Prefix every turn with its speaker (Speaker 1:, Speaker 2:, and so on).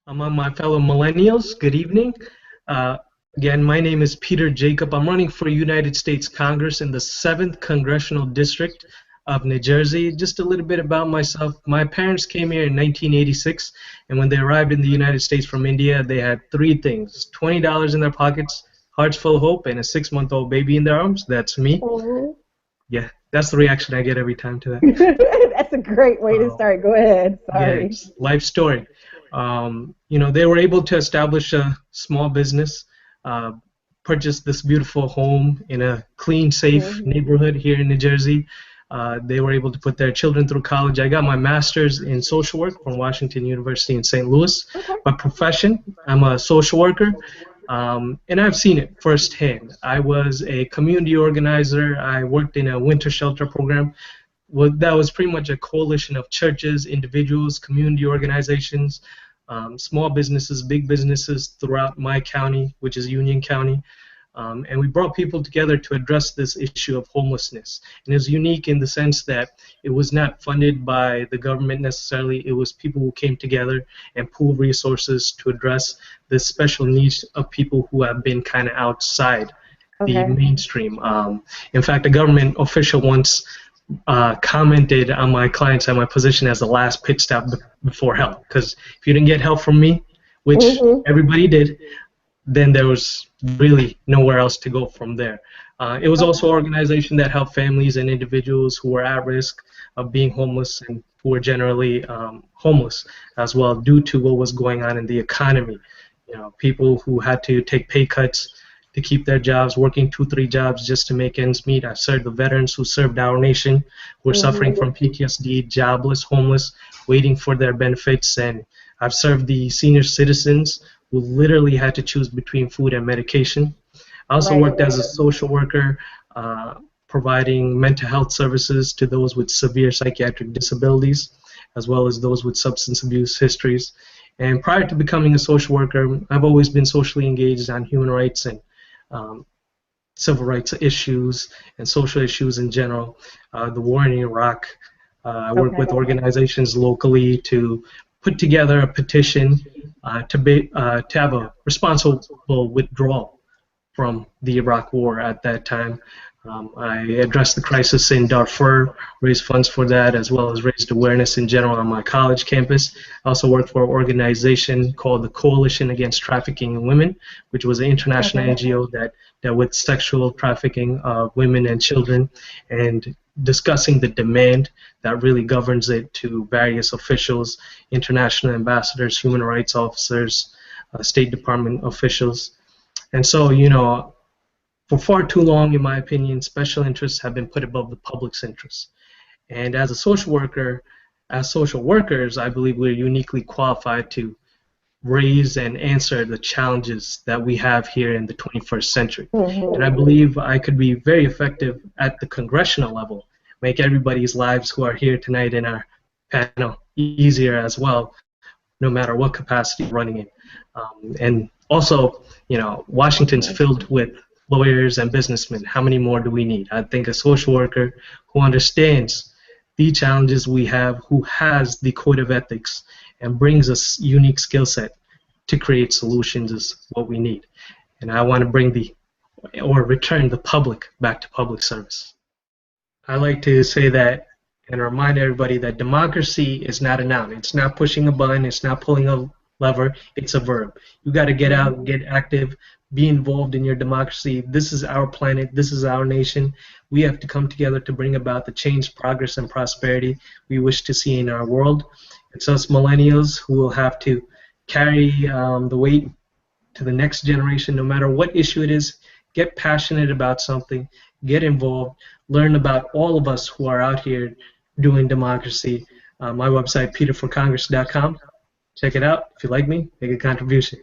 Speaker 1: Among my fellow millennials, good evening. Uh, Again, my name is Peter Jacob. I'm running for United States Congress in the 7th Congressional District of New Jersey. Just a little bit about myself. My parents came here in 1986, and when they arrived in the United States from India, they had three things: $20 in their pockets, hearts full of hope, and a 6-month-old baby in their arms. That's me.
Speaker 2: Oh.
Speaker 1: Yeah, that's the reaction I get every time to that.
Speaker 2: That's a great way to start. Go ahead.
Speaker 1: Yeah,
Speaker 2: Sorry.
Speaker 1: it's life story. They were able to establish a small business, uh, purchase this beautiful home in a clean, safe neighborhood here in New Jersey. They were able to put their children through college. I got my master's in social work from Washington University in St. Louis.
Speaker 2: Okay.
Speaker 1: By profession, I'm a social worker, and I've seen it firsthand. I was a community organizer. I worked in a winter shelter program. Well, that was pretty much a coalition of churches, individuals, community organizations, small businesses, big businesses throughout my county, which is Union County. And we brought people together to address this issue of homelessness. And it was unique in the sense that it was not funded by the government necessarily. It was people who came together and pooled resources to address the special needs of people who have been kind of outside the mainstream. In fact, a government official once commented on my clients and my position as the last pit stop before help. Because if you didn't get help from me, which everybody did, then there was really nowhere else to go from there. It was also an organization that helped families and individuals who were at risk of being homeless and who were generally homeless as well due to what was going on in the economy. You know, people who had to take pay cuts to keep their jobs, working 2-3 jobs just to make ends meet. I've served the veterans who served our nation, who are suffering from PTSD, jobless, homeless, waiting for their benefits, and I've served the senior citizens who literally had to choose between food and medication. I also worked as a social worker, providing mental health services to those with severe psychiatric disabilities, as well as those with substance abuse histories. And prior to becoming a social worker, I've always been socially engaged on human rights and civil rights issues and social issues in general. The war in Iraq, I work with organizations locally to put together a petition to have a responsible withdrawal from the Iraq War at that time. I addressed the crisis in Darfur, raised funds for that, as well as raised awareness in general on my college campus. I also worked for an organization called the Coalition Against Trafficking in Women, which was an international NGO that dealt with sexual trafficking of women and children, and discussing the demand that really governs it to various officials, international ambassadors, human rights officers, State Department officials. And so, for far too long, in my opinion, special interests have been put above the public's interests. And as a social worker, as social workers, I believe we're uniquely qualified to raise and answer the challenges that we have here in the 21st century. And I believe I could be very effective at the congressional level, make everybody's lives who are here tonight in our panel easier as well, no matter what capacity you're running in. And also, Washington's filled with lawyers and businessmen. How many more do we need? I think a social worker who understands the challenges we have, who has the code of ethics, and brings us unique skill set to create solutions is what we need. And I want to bring return the public back to public service. I like to say that and remind everybody that democracy is not a noun. It's not pushing a button. It's not pulling a lever. It's a verb. You got to get out, get active, be involved in your democracy. This is our planet. This is our nation. We have to come together to bring about the change, progress, and prosperity we wish to see in our world. It's us millennials who will have to carry the weight to the next generation, no matter what issue it is. Get passionate about something. Get involved. Learn about all of us who are out here doing democracy. My website, peterforcongress.com. Check it out. If you like me, make a contribution.